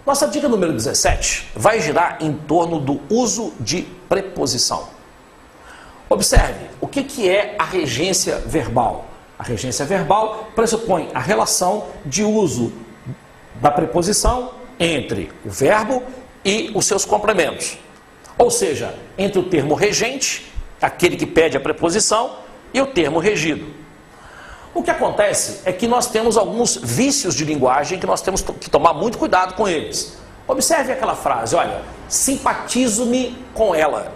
Nossa dica número 17 vai girar em torno do uso de preposição. Observe, o que é a regência verbal? A regência verbal pressupõe a relação de uso da preposição entre o verbo e os seus complementos. Ou seja, entre o termo regente, aquele que pede a preposição, e o termo regido. O que acontece é que nós temos alguns vícios de linguagem que nós temos que tomar muito cuidado com eles. Observe aquela frase, olha, simpatizo-me com ela.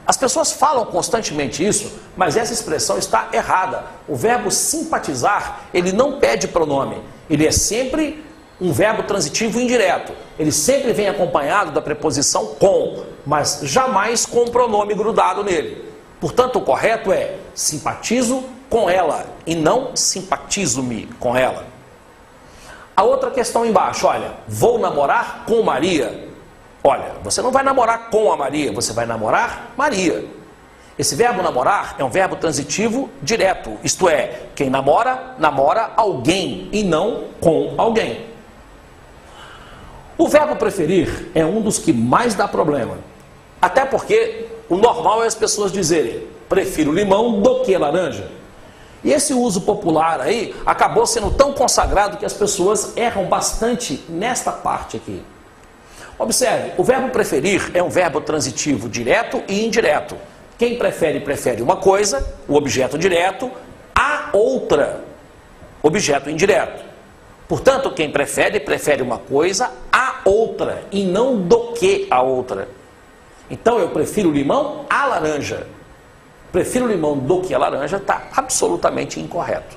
As pessoas falam constantemente isso, mas essa expressão está errada. O verbo simpatizar, ele não pede pronome, ele é sempre um verbo transitivo indireto. Ele sempre vem acompanhado da preposição com, mas jamais com o pronome grudado nele. Portanto, o correto é simpatizo com ela e não simpatizo-me com ela. A outra questão embaixo, olha, vou namorar com Maria. Olha, você não vai namorar com a Maria, você vai namorar Maria. Esse verbo namorar é um verbo transitivo direto, isto é, quem namora, namora alguém e não com alguém. O verbo preferir é um dos que mais dá problema. Até porque o normal é as pessoas dizerem, prefiro limão do que laranja. E esse uso popular aí acabou sendo tão consagrado que as pessoas erram bastante nesta parte aqui. Observe, o verbo preferir é um verbo transitivo direto e indireto. Quem prefere, prefere uma coisa, o objeto direto, a outra, objeto indireto. Portanto, quem prefere, prefere uma coisa a outra e não do que a outra. Então, eu prefiro limão à laranja. Prefiro limão do que a laranja está absolutamente incorreto.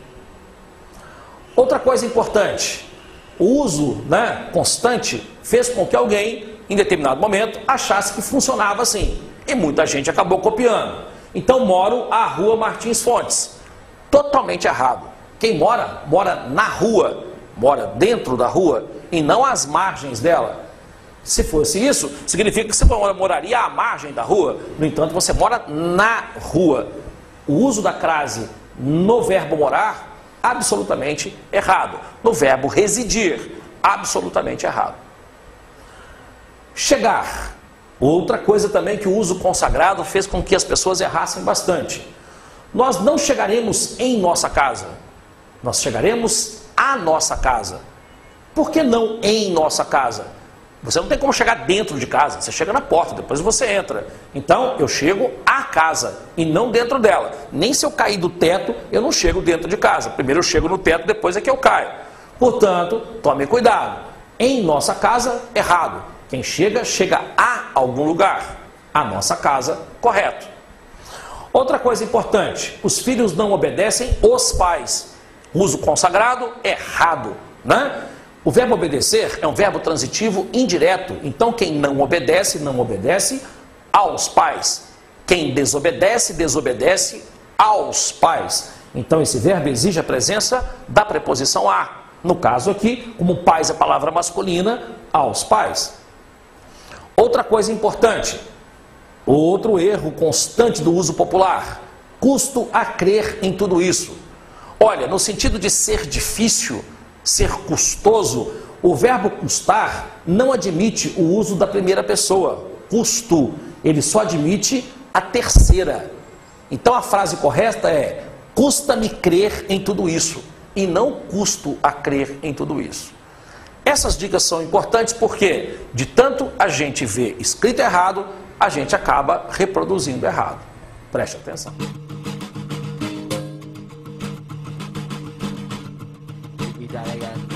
Outra coisa importante, o uso constante fez com que alguém, em determinado momento, achasse que funcionava assim. E muita gente acabou copiando. Então, moro à Rua Martins Fontes. Totalmente errado. Quem mora, mora na rua, mora dentro da rua e não às margens dela. Se fosse isso, significa que você moraria à margem da rua. No entanto, você mora na rua. O uso da crase no verbo morar, absolutamente errado. No verbo residir, absolutamente errado. Chegar. Outra coisa também que o uso consagrado fez com que as pessoas errassem bastante. Nós não chegaremos em nossa casa. Nós chegaremos à nossa casa. Por que não em nossa casa? Você não tem como chegar dentro de casa, você chega na porta, depois você entra. Então, eu chego à casa e não dentro dela. Nem se eu cair do teto, eu não chego dentro de casa. Primeiro eu chego no teto, depois é que eu caio. Portanto, tome cuidado. Em nossa casa, errado. Quem chega, chega a algum lugar. A nossa casa, correto. Outra coisa importante, os filhos não obedecem os pais. Uso consagrado, errado, né? O verbo obedecer é um verbo transitivo indireto. Então, quem não obedece, não obedece aos pais. Quem desobedece, desobedece aos pais. Então, esse verbo exige a presença da preposição a. No caso aqui, como pais é a palavra masculina, aos pais. Outra coisa importante, outro erro constante do uso popular, custo a crer em tudo isso. Olha, no sentido de ser difícil, ser custoso, o verbo custar não admite o uso da primeira pessoa, custo, ele só admite a terceira. Então a frase correta é, custa-me crer em tudo isso, e não custo a crer em tudo isso. Essas dicas são importantes porque, de tanto a gente vê escrito errado, a gente acaba reproduzindo errado. Preste atenção. Yeah.